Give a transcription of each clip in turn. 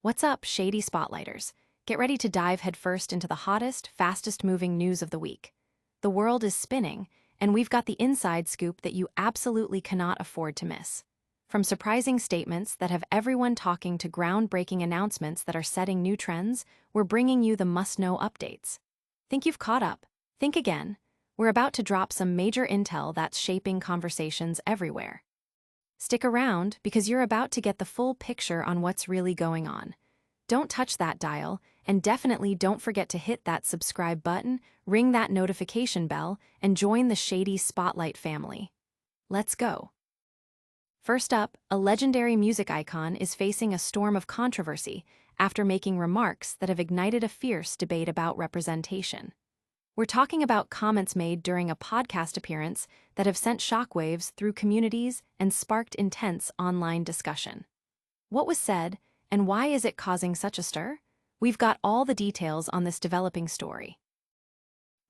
What's up, Shady Spotlighters? Get ready to dive headfirst into the hottest, fastest-moving news of the week. The world is spinning, and we've got the inside scoop that you absolutely cannot afford to miss. From surprising statements that have everyone talking to groundbreaking announcements that are setting new trends, we're bringing you the must-know updates. Think you've caught up? Think again. We're about to drop some major intel that's shaping conversations everywhere. Stick around because you're about to get the full picture on what's really going on. Don't touch that dial, and definitely don't forget to hit that subscribe button, ring that notification bell, and join the Shady Spotlight family. Let's go. First up, a legendary music icon is facing a storm of controversy after making remarks that have ignited a fierce debate about representation. We're talking about comments made during a podcast appearance that have sent shockwaves through communities and sparked intense online discussion. What was said, and why is it causing such a stir? We've got all the details on this developing story.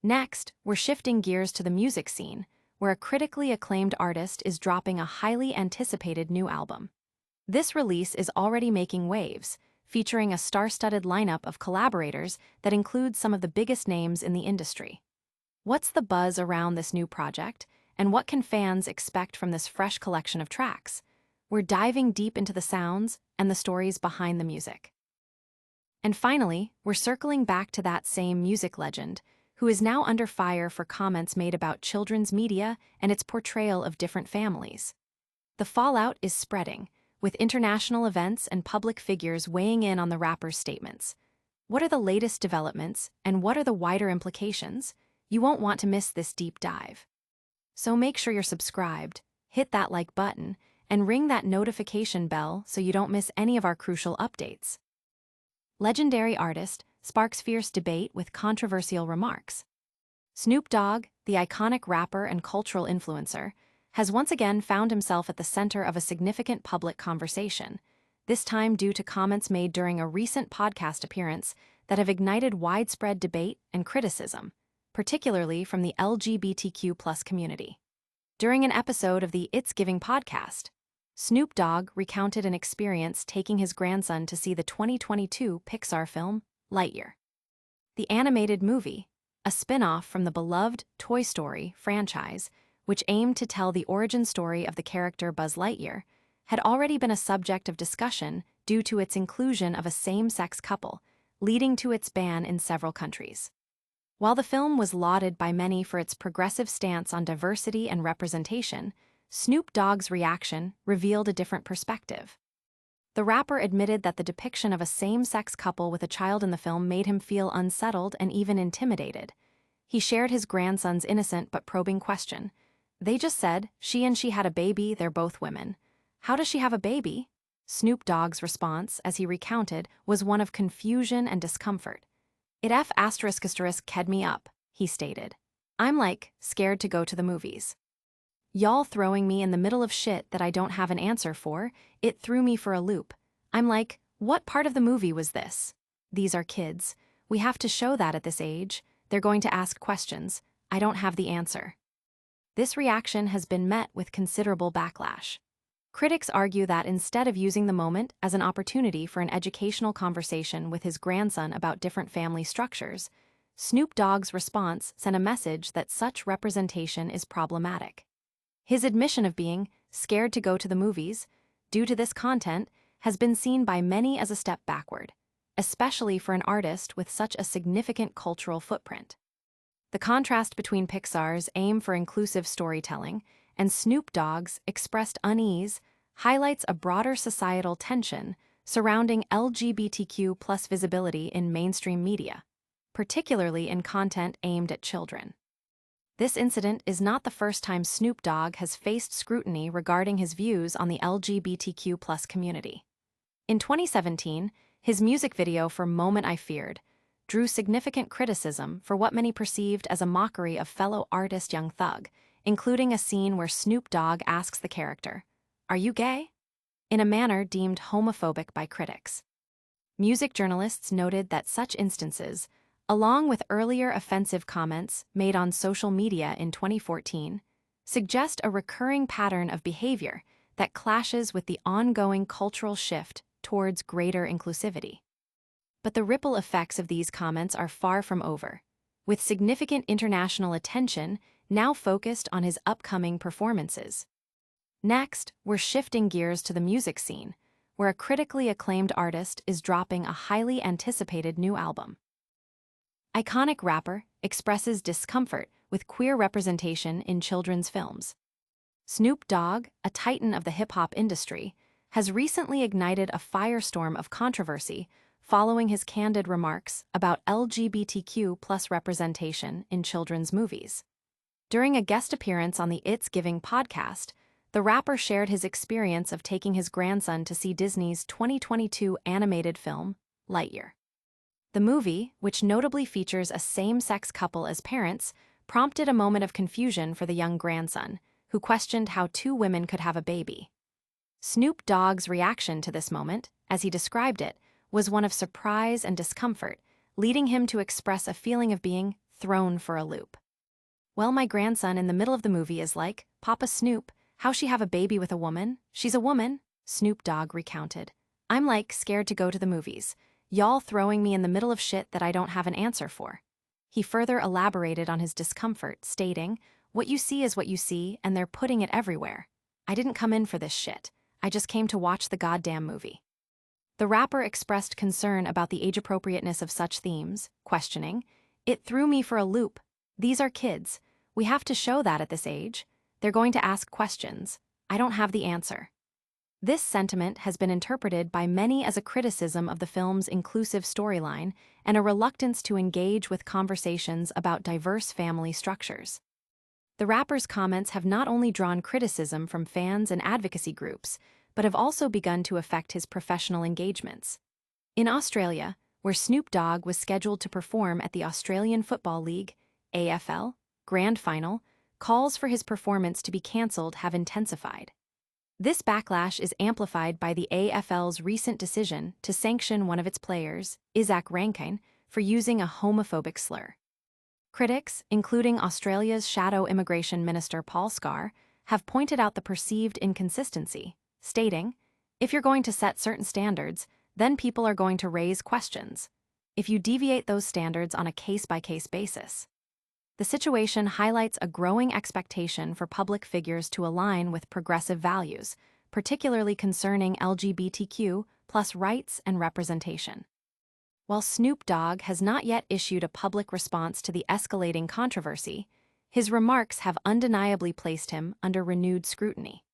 Next, we're shifting gears to the music scene, where a critically acclaimed artist is dropping a highly anticipated new album. This release is already making waves, featuring a star-studded lineup of collaborators that includes some of the biggest names in the industry. What's the buzz around this new project, and what can fans expect from this fresh collection of tracks? We're diving deep into the sounds and the stories behind the music. And finally, we're circling back to that same music legend, who is now under fire for comments made about children's media and its portrayal of different families. The fallout is spreading, with international events and public figures weighing in on the rapper's statements. What are the latest developments, and what are the wider implications? You won't want to miss this deep dive. So make sure you're subscribed, hit that like button, and ring that notification bell so you don't miss any of our crucial updates. Legendary artist sparks fierce debate with controversial remarks. Snoop Dogg, the iconic rapper and cultural influencer, has once again found himself at the center of a significant public conversation, this time due to comments made during a recent podcast appearance that have ignited widespread debate and criticism, particularly from the LGBTQ+ community. During an episode of the It's Giving podcast, Snoop Dogg recounted an experience taking his grandson to see the 2022 Pixar film, Lightyear. The animated movie, a spin-off from the beloved Toy Story franchise, which aimed to tell the origin story of the character Buzz Lightyear, had already been a subject of discussion due to its inclusion of a same-sex couple, leading to its ban in several countries. While the film was lauded by many for its progressive stance on diversity and representation, Snoop Dogg's reaction revealed a different perspective. The rapper admitted that the depiction of a same-sex couple with a child in the film made him feel unsettled and even intimidated. He shared his grandson's innocent but probing question. "They just said she had a baby, they're both women. How does she have a baby?" Snoop Dogg's response, as he recounted, was one of confusion and discomfort. "It ked me up," he stated. "I'm like, scared to go to the movies. Y'all throwing me in the middle of shit that I don't have an answer for, it threw me for a loop. I'm like, what part of the movie was this? These are kids. We have to show that at this age. They're going to ask questions. I don't have the answer." This reaction has been met with considerable backlash. Critics argue that instead of using the moment as an opportunity for an educational conversation with his grandson about different family structures, Snoop Dogg's response sent a message that such representation is problematic. His admission of being scared to go to the movies due to this content has been seen by many as a step backward, especially for an artist with such a significant cultural footprint. The contrast between Pixar's aim for inclusive storytelling and Snoop Dogg's expressed unease highlights a broader societal tension surrounding LGBTQ+ visibility in mainstream media, particularly in content aimed at children. This incident is not the first time Snoop Dogg has faced scrutiny regarding his views on the LGBTQ+ community. In 2017, his music video for Moment I Feared drew significant criticism for what many perceived as a mockery of fellow artist Young Thug, including a scene where Snoop Dogg asks the character, "Are you gay?" in a manner deemed homophobic by critics. Music journalists noted that such instances, along with earlier offensive comments made on social media in 2014, suggest a recurring pattern of behavior that clashes with the ongoing cultural shift towards greater inclusivity. But the ripple effects of these comments are far from over, with significant international attention now focused on his upcoming performances. Next, we're shifting gears to the music scene, where a critically acclaimed artist is dropping a highly anticipated new album. Iconic rapper expresses discomfort with queer representation in children's films. Snoop Dogg, a titan of the hip-hop industry, has recently ignited a firestorm of controversy following his candid remarks about LGBTQ+ representation in children's movies. During a guest appearance on the It's Giving podcast, the rapper shared his experience of taking his grandson to see Disney's 2022 animated film, Lightyear. The movie, which notably features a same-sex couple as parents, prompted a moment of confusion for the young grandson, who questioned how two women could have a baby. Snoop Dogg's reaction to this moment, as he described it, was one of surprise and discomfort, leading him to express a feeling of being thrown for a loop. "Well, my grandson in the middle of the movie is like, 'Papa Snoop, how she have a baby with a woman? She's a woman,'" Snoop Dogg recounted. "I'm like scared to go to the movies. Y'all throwing me in the middle of shit that I don't have an answer for." He further elaborated on his discomfort, stating, "What you see is what you see, and they're putting it everywhere. I didn't come in for this shit. I just came to watch the goddamn movie." The rapper expressed concern about the age-appropriateness of such themes, questioning, "It threw me for a loop. These are kids. We have to show that at this age. They're going to ask questions. I don't have the answer." This sentiment has been interpreted by many as a criticism of the film's inclusive storyline and a reluctance to engage with conversations about diverse family structures. The rapper's comments have not only drawn criticism from fans and advocacy groups, but have also begun to affect his professional engagements. In Australia, where Snoop Dogg was scheduled to perform at the Australian Football League, AFL, Grand Final, calls for his performance to be cancelled have intensified. This backlash is amplified by the AFL's recent decision to sanction one of its players, Isaac Rankine, for using a homophobic slur. Critics, including Australia's Shadow Immigration Minister Paul Scar, have pointed out the perceived inconsistency, stating, "If you're going to set certain standards, then people are going to raise questions. If you deviate those standards on a case-by-case basis." The situation highlights a growing expectation for public figures to align with progressive values, particularly concerning LGBTQ+ rights and representation. While Snoop Dogg has not yet issued a public response to the escalating controversy, his remarks have undeniably placed him under renewed scrutiny.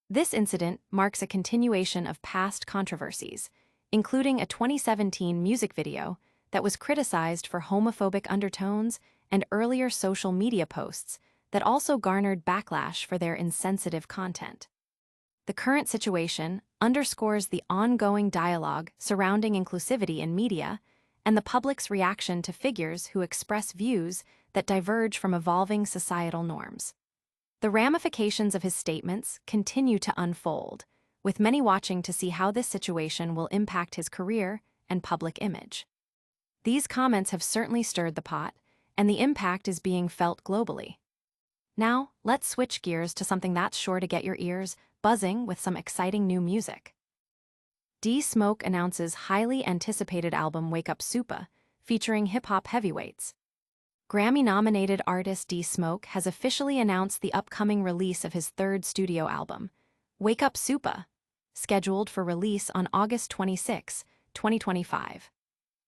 This incident marks a continuation of past controversies, including a 2017 music video that was criticized for homophobic undertones and earlier social media posts that also garnered backlash for their insensitive content. The current situation underscores the ongoing dialogue surrounding inclusivity in media and the public's reaction to figures who express views that diverge from evolving societal norms. The ramifications of his statements continue to unfold, with many watching to see how this situation will impact his career and public image. These comments have certainly stirred the pot, and the impact is being felt globally. Now, let's switch gears to something that's sure to get your ears buzzing with some exciting new music. D-Smoke announces highly anticipated album Wake Up Supa, featuring hip-hop heavyweights. Grammy-nominated artist D-Smoke has officially announced the upcoming release of his third studio album, Wake Up Supa, scheduled for release on August 26, 2025.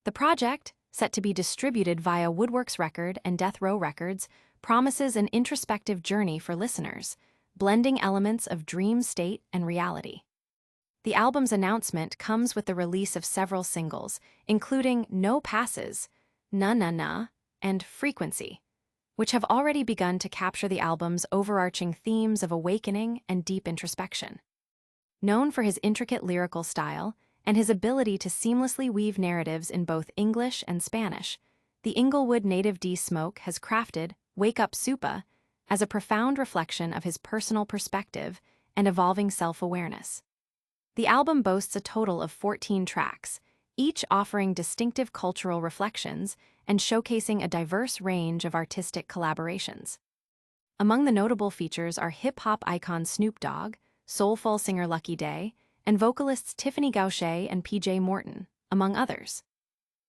The project, set to be distributed via Woodworks Record and Death Row Records, promises an introspective journey for listeners, blending elements of dream state and reality. The album's announcement comes with the release of several singles, including No Passes, Na Na Na, and Frequency, which have already begun to capture the album's overarching themes of awakening and deep introspection. Known for his intricate lyrical style and his ability to seamlessly weave narratives in both English and Spanish, the Inglewood native D-Smoke has crafted Wake Up Supa as a profound reflection of his personal perspective and evolving self-awareness. The album boasts a total of 14 tracks, each offering distinctive cultural reflections and showcasing a diverse range of artistic collaborations. Among the notable features are hip-hop icon Snoop Dogg, soulful singer Lucky Daye, and vocalists Tiffany Gaucher and PJ Morton, among others.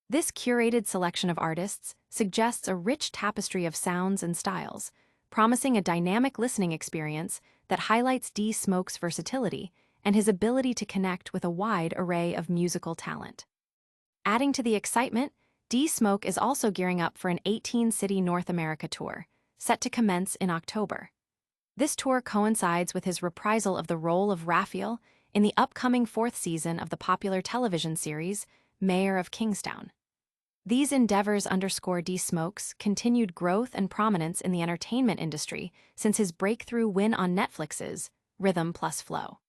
This curated selection of artists suggests a rich tapestry of sounds and styles, promising a dynamic listening experience that highlights D Smoke's versatility and his ability to connect with a wide array of musical talent. Adding to the excitement, D Smoke is also gearing up for an 18-city North America tour, set to commence in October. This tour coincides with his reprisal of the role of Raphael in the upcoming fourth season of the popular television series Mayor of Kingstown. These endeavors underscore D Smoke's continued growth and prominence in the entertainment industry since his breakthrough win on Netflix's Rhythm Plus Flow.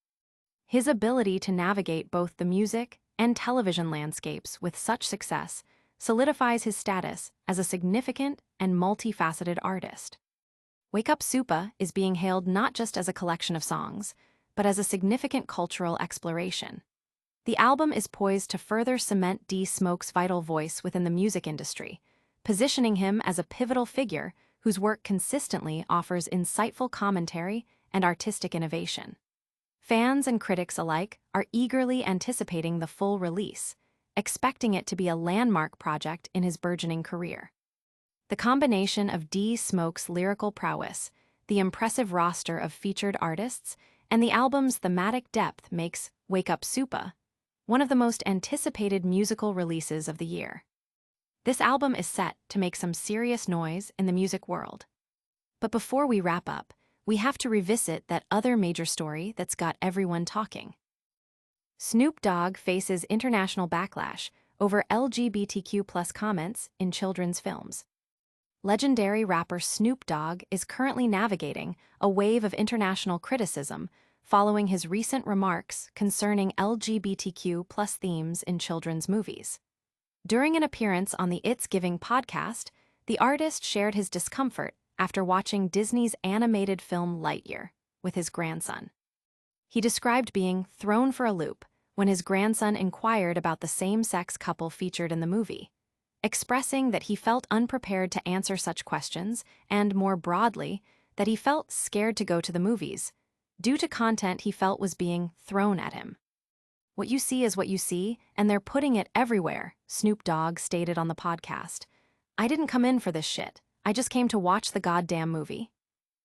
His ability to navigate both the music and television landscapes with such success solidifies his status as a significant and multifaceted artist. Wake Up Supa is being hailed not just as a collection of songs, but as a significant cultural exploration. The album is poised to further cement D Smoke's vital voice within the music industry, positioning him as a pivotal figure whose work consistently offers insightful commentary and artistic innovation. Fans and critics alike are eagerly anticipating the full release, expecting it to be a landmark project in his burgeoning career. The combination of D Smoke's lyrical prowess, the impressive roster of featured artists, and the album's thematic depth makes Wake Up Supa one of the most anticipated musical releases of the year. This album is set to make some serious noise in the music world. But before we wrap up, we have to revisit that other major story that's got everyone talking. Snoop Dogg faces international backlash over LGBTQ+ comments in children's films. Legendary rapper Snoop Dogg is currently navigating a wave of international criticism following his recent remarks concerning LGBTQ+ themes in children's movies. During an appearance on the It's Giving podcast, the artist shared his discomfort after watching Disney's animated film Lightyear with his grandson. He described being thrown for a loop when his grandson inquired about the same-sex couple featured in the movie, expressing that he felt unprepared to answer such questions and, more broadly, that he felt scared to go to the movies due to content he felt was being thrown at him. "What you see is what you see, and they're putting it everywhere," Snoop Dogg stated on the podcast. "I didn't come in for this shit. I just came to watch the goddamn movie."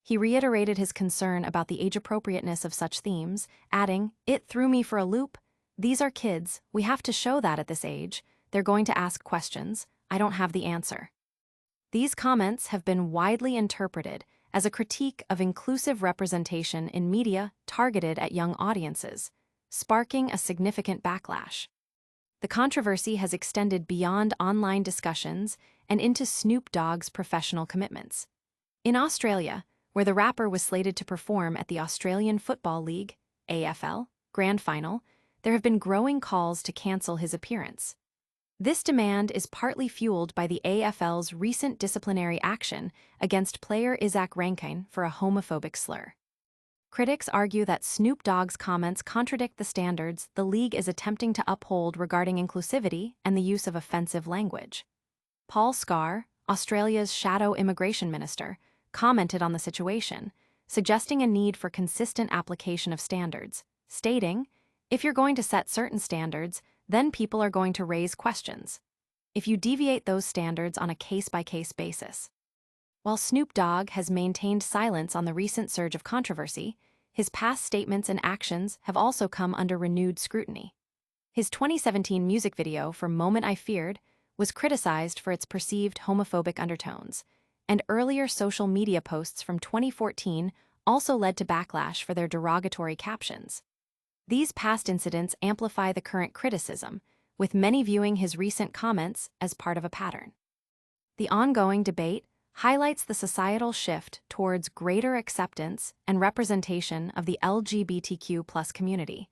He reiterated his concern about the age-appropriateness of such themes, adding, "It threw me for a loop. These are kids. We have to show that at this age. They're going to ask questions. I don't have the answer." These comments have been widely interpreted as a critique of inclusive representation in media targeted at young audiences, sparking a significant backlash. The controversy has extended beyond online discussions and into Snoop Dogg's professional commitments. In Australia, where the rapper was slated to perform at the Australian Football League (AFL) Grand Final, there have been growing calls to cancel his appearance. This demand is partly fueled by the AFL's recent disciplinary action against player Isaac Rankine for a homophobic slur. Critics argue that Snoop Dogg's comments contradict the standards the league is attempting to uphold regarding inclusivity and the use of offensive language. Paul Scar, Australia's shadow immigration minister, commented on the situation, suggesting a need for consistent application of standards, stating, "If you're going to set certain standards, then people are going to raise questions. If you deviate those standards on a case-by-case basis." While Snoop Dogg has maintained silence on the recent surge of controversy, his past statements and actions have also come under renewed scrutiny. His 2017 music video for Moment I Feared was criticized for its perceived homophobic undertones, and earlier social media posts from 2014 also led to backlash for their derogatory captions. These past incidents amplify the current criticism, with many viewing his recent comments as part of a pattern. The ongoing debate highlights the societal shift towards greater acceptance and representation of the LGBTQ+ community,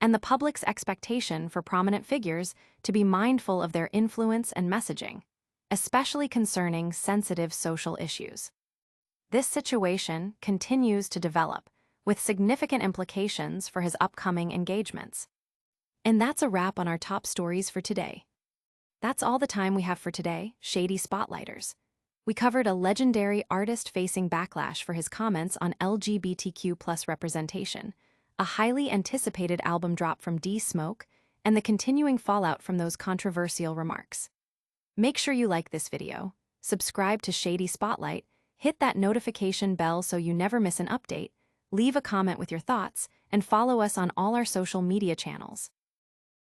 and the public's expectation for prominent figures to be mindful of their influence and messaging, especially concerning sensitive social issues. This situation continues to develop, with significant implications for his upcoming engagements. And that's a wrap on our top stories for today. That's all the time we have for today, Shady Spotlighters. We covered a legendary artist facing backlash for his comments on LGBTQ+ representation, a highly anticipated album drop from D Smoke, and the continuing fallout from those controversial remarks. Make sure you like this video, subscribe to Shady Spotlight, hit that notification bell so you never miss an update, leave a comment with your thoughts, and follow us on all our social media channels.